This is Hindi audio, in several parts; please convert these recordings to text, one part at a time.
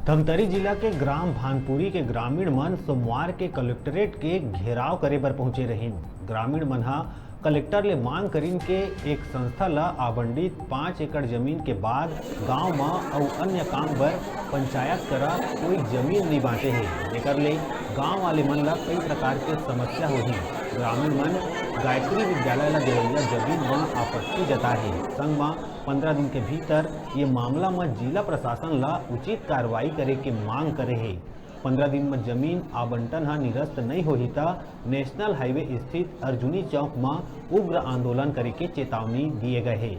धमतरी जिला के ग्राम भानपुरी के ग्रामीण मन सोमवार के कलेक्ट्रेट के घेराव करे बर पहुंचे रहिन। ग्रामीण मन हा कलेक्टर ले मांग करीन के एक संस्था ला आवंटित 5 एकड़ जमीन के बाद गांव में और अन्य काम बर पंचायत करा कोई जमीन नहीं बांटे है, जेकर ले गांव वाले मन ला कई प्रकार के समस्या होही। ग्रामीण मन गायत्री विद्यालय ला देवैया जमीन में आपत्ति जताए है। संग में 15 दिन के भीतर ये मामला में जिला प्रशासन ला उचित कार्रवाई करे के मांग करे है। 15 दिन में जमीन आवंटन हा निरस्त नहीं होही ता नेशनल हाईवे स्थित अर्जुनी चौक में उग्र आंदोलन करे के चेतावनी दिए गए है।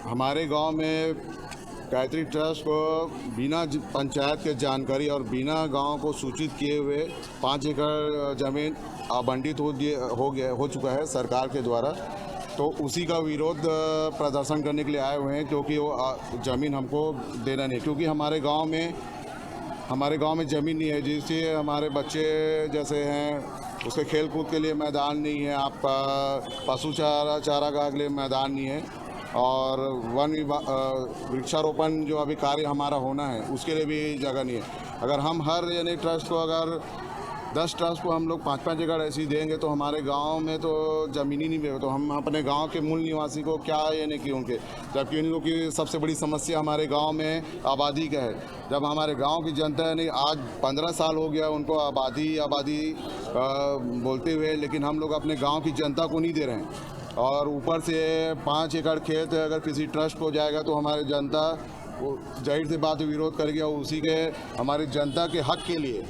हमारे गांव में गायत्री ट्रस्ट को बिना पंचायत के जानकारी और बिना गांव को सूचित किए हुए 5 एकड़ जमीन आवंटित हो चुका है सरकार के द्वारा। तो उसी का विरोध प्रदर्शन करने के लिए आए हुए हैं, क्योंकि वो ज़मीन हमको देना नहीं, क्योंकि हमारे गांव में ज़मीन नहीं है, जिससे हमारे बच्चे जैसे हैं उसके खेल कूद के लिए मैदान नहीं है, आपका पशु चारागाह के लिए मैदान नहीं है, और वृक्षारोपण जो अभी कार्य हमारा होना है उसके लिए भी जगह नहीं है। अगर हम हर यानी ट्रस्ट को अगर 10 ट्रस्ट को हम लोग 5-5 एकड़ ऐसी देंगे तो हमारे गांव में तो ज़मीन ही नहीं मिलेगी, तो हम अपने गांव के मूल निवासी को क्या यानी कि उनके, जबकि इन लोगों की सबसे बड़ी समस्या हमारे गांव में आबादी का है। जब हमारे गांव की जनता यानी आज 15 साल हो गया उनको आबादी बोलते हुए, लेकिन हम लोग अपने गाँव की जनता को नहीं दे रहे हैं। और ऊपर से 5 एकड़ खेत अगर किसी ट्रस्ट को जाएगा तो हमारी जनता वो जाहिर सी बात विरोध करेगी, और उसी के हमारी जनता के हक के लिए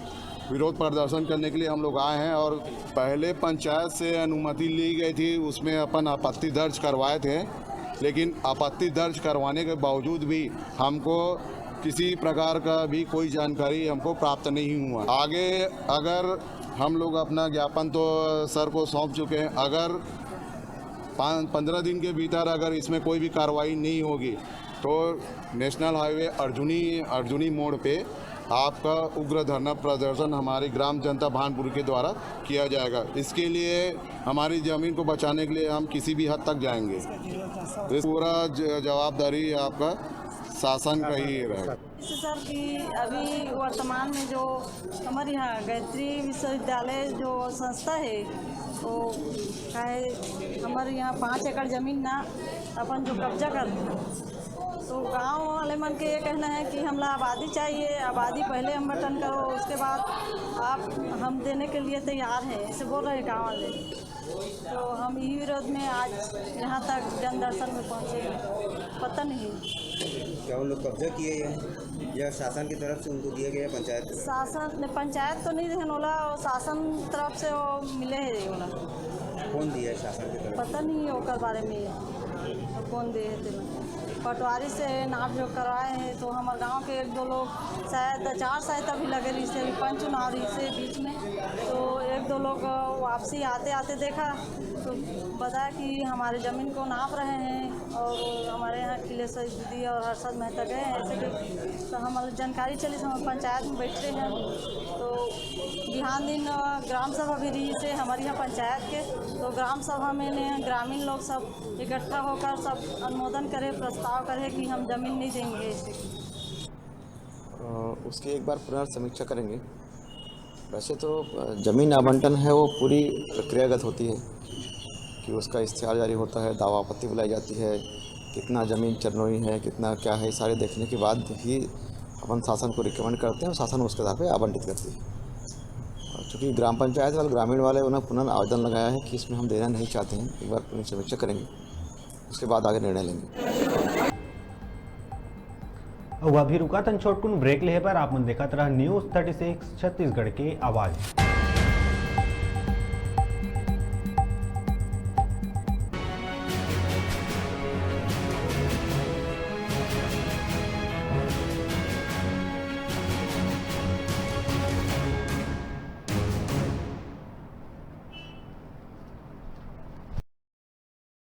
विरोध प्रदर्शन करने के लिए हम लोग आए हैं। और पहले पंचायत से अनुमति ली गई थी, उसमें अपन आपत्ति दर्ज करवाए थे, लेकिन आपत्ति दर्ज करवाने के बावजूद भी हमको किसी प्रकार का भी कोई जानकारी हमको प्राप्त नहीं हुआ। आगे अगर हम लोग अपना ज्ञापन तो सर को सौंप चुके हैं, अगर 15 दिन के भीतर अगर इसमें कोई भी कार्रवाई नहीं होगी तो नेशनल हाईवे अर्जुनी मोड़ पे आपका उग्र धरना प्रदर्शन हमारी ग्राम जनता भानपुर के द्वारा किया जाएगा। इसके लिए हमारी ज़मीन को बचाने के लिए हम किसी भी हद तक जाएंगे। इस पूरा जवाबदारी आपका शासन का ही रहेगा। सर कि अभी वर्तमान में जो हमारे यहाँ गायत्री विश्वविद्यालय जो संस्था है तो हमारे यहाँ 5 एकड़ ज़मीन ना अपन जो कब्जा कर, तो गांव वाले मन के ये कहना है कि हमला आबादी चाहिए, आबादी पहले हम बटन करो, उसके बाद हम देने के लिए तैयार हैं, ऐसे बोल रहे गांव वाले। तो हम यही विरोध में आज यहाँ तक जन दर्शन में पहुँचे। पता नहीं क्या उन लोग कब्जा किए या शासन की तरफ से उनको दिया गया पंचायत तो नहीं देन होला, और शासन तरफ से वो मिले है होला। कौन दिया है शासन की तरफ? पता नहीं ओकर बारे में कौन दे है। पटवारी से नाप जो करवाए हैं, तो हमारे गांव के 1-2 लोग शायद 4 शायद अभी लगे रही से पंच चुनाव से बीच में, तो 1-2 लोग वापसी आते देखा तो बताया कि हमारे ज़मीन को नाप रहे हैं, और हमारे यहाँ खिलेश्वर दीदी और हर्षद मेहता गए हैं ऐसे कि, तो हमारी जानकारी चली, हम पंचायत में बैठे हैं। तो बिहान दिन ग्राम सभा भी रही से हमारे यहाँ पंचायत के, तो ग्राम सभा में ग्रामीण लोग सब इकट्ठा होकर सब अनुमोदन करे, प्रस्ताव करे कि हम ज़मीन नहीं देंगे ऐसे। उसकी एक बार पुनर्समीक्षा करेंगे। वैसे तो ज़मीन आवंटन है वो पूरी प्रक्रियागत होती है कि उसका इश्तिहार जारी होता है, दावा आपत्ति बुलाई जाती है, कितना ज़मीन चरनोई है, कितना क्या है, सारे देखने के बाद ही अपन शासन को रिकमेंड करते हैं और शासन उसके आधार पर आवंटित करती है। चूँकि ग्राम पंचायत वाले ग्रामीण वाले उन्होंने पुनः आवेदन लगाया है कि इसमें हम देना नहीं चाहते हैं, एक बार पुनर्समीक्षा करेंगे, उसके बाद आगे निर्णय लेंगे। अभी रुका तन छोटकुन ब्रेक ले पर आप मन देखत रहा न्यूज़ 36 छत्तीसगढ़ के आवाज़।